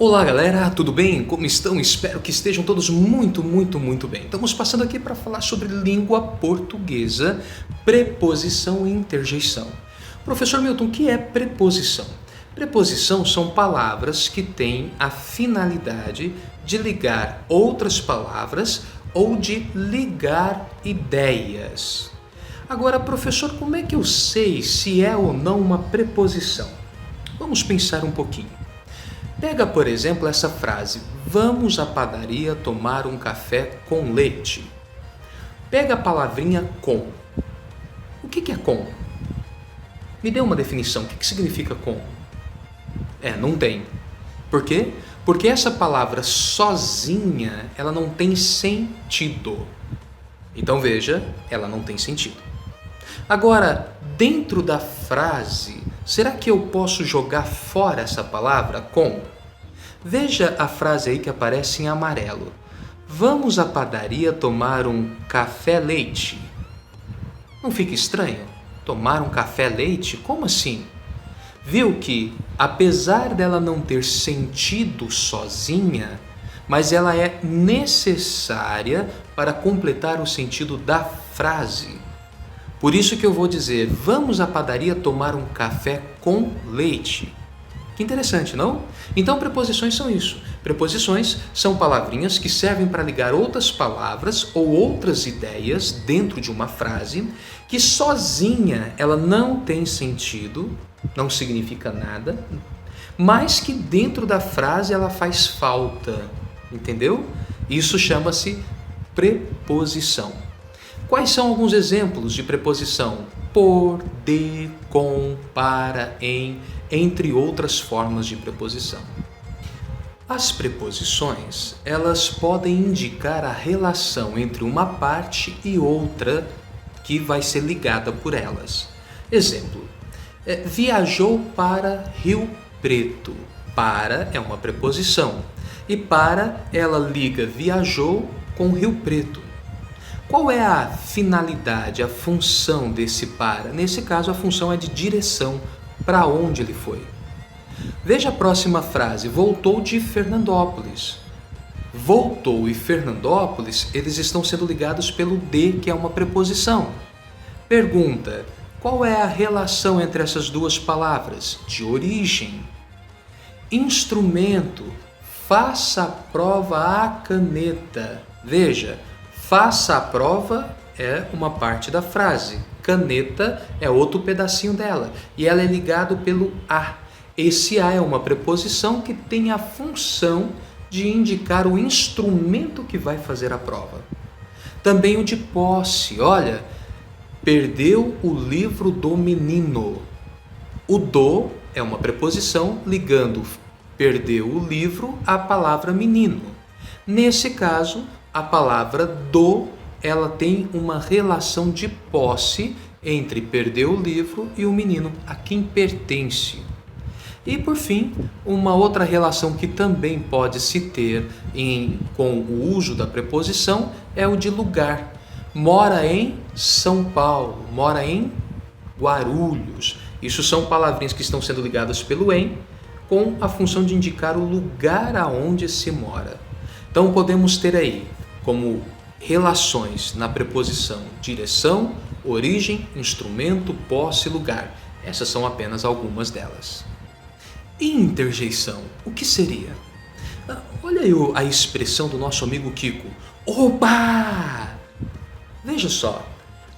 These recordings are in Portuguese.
Olá galera, tudo bem? Como estão? Espero que estejam todos muito bem. Estamos passando aqui para falar sobre língua portuguesa, preposição e interjeição. Professor Milton, o que é preposição? Preposição são palavras que têm a finalidade de ligar outras palavras ou de ligar ideias. Agora, professor, como é que eu sei se é ou não uma preposição? Vamos pensar um pouquinho. Pega, por exemplo, essa frase: vamos à padaria tomar um café com leite. Pega a palavrinha com. O que é com? Me dê uma definição. O que significa com? Não tem. Por quê? Porque essa palavra sozinha, ela não tem sentido. Então veja, ela não tem sentido. Agora, dentro da frase, será que eu posso jogar fora essa palavra com? Veja a frase aí que aparece em amarelo. Vamos à padaria tomar um café-leite. Não fica estranho? Tomar um café-leite? Como assim? Viu que, apesar dela não ter sentido sozinha, mas ela é necessária para completar o sentido da frase. Por isso que eu vou dizer, vamos à padaria tomar um café com leite. Que interessante, não? Então, preposições são isso. Preposições são palavrinhas que servem para ligar outras palavras ou outras ideias dentro de uma frase, que sozinha ela não tem sentido, não significa nada, mas que dentro da frase ela faz falta, entendeu? Isso chama-se preposição. Quais são alguns exemplos de preposição? Por, de, com, para, em, entre outras formas de preposição. As preposições, elas podem indicar a relação entre uma parte e outra que vai ser ligada por elas. Exemplo, viajou para Rio Preto. Para é uma preposição e para ela liga viajou com Rio Preto. Qual é a finalidade, a função desse para? Nesse caso, a função é de direção, para onde ele foi. Veja a próxima frase, voltou de Fernandópolis. Voltou e Fernandópolis, eles estão sendo ligados pelo de, que é uma preposição. Pergunta, qual é a relação entre essas duas palavras? De origem. Instrumento, faça a prova à caneta. Veja, faça a prova é uma parte da frase. Caneta é outro pedacinho dela. E ela é ligado pelo a. Esse a é uma preposição que tem a função de indicar o instrumento que vai fazer a prova. Também o de posse. Olha, perdeu o livro do menino. O do é uma preposição ligando perdeu o livro à palavra menino. Nesse caso, a palavra do, ela tem uma relação de posse entre perder o livro e o menino, a quem pertence. E por fim, uma outra relação que também pode se ter com o uso da preposição é o de lugar. Mora em São Paulo, mora em Guarulhos. Isso são palavrinhas que estão sendo ligadas pelo em, com a função de indicar o lugar aonde se mora. Então podemos ter aí como relações na preposição direção, origem, instrumento, posse, lugar. Essas são apenas algumas delas. E interjeição, o que seria? Olha aí a expressão do nosso amigo Kiko. Oba! Veja só,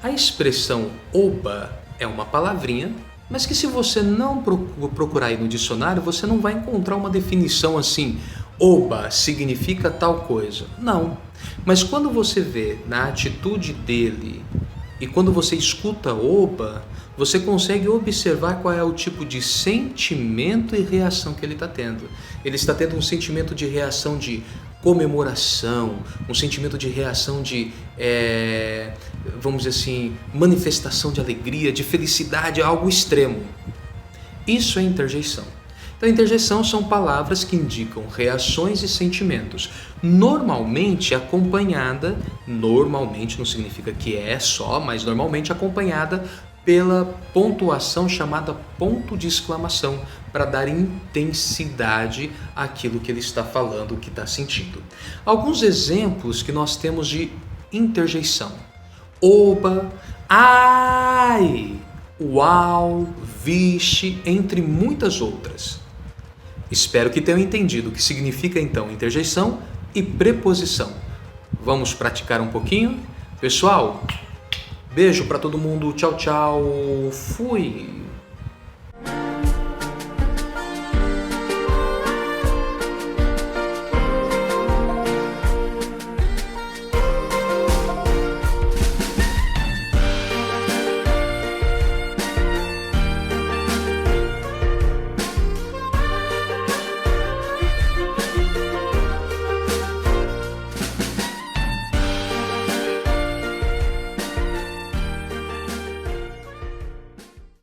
a expressão oba é uma palavrinha, mas que se você não procurar aí no dicionário, você não vai encontrar uma definição assim, oba significa tal coisa. Não. Mas quando você vê na atitude dele e quando você escuta oba, você consegue observar qual é o tipo de sentimento e reação que ele está tendo. Ele está tendo um sentimento de reação de comemoração, um sentimento de reação de, vamos dizer assim, manifestação de alegria, de felicidade, algo extremo. Isso é interjeição. Então, interjeição são palavras que indicam reações e sentimentos, normalmente acompanhada, normalmente não significa que é só, mas normalmente acompanhada pela pontuação chamada ponto de exclamação, para dar intensidade àquilo que ele está falando, que está sentindo. Alguns exemplos que nós temos de interjeição: oba, ai, uau, vixe, entre muitas outras. Espero que tenham entendido o que significa então interjeição e preposição. Vamos praticar um pouquinho? Pessoal, beijo para todo mundo, tchau, tchau, fui!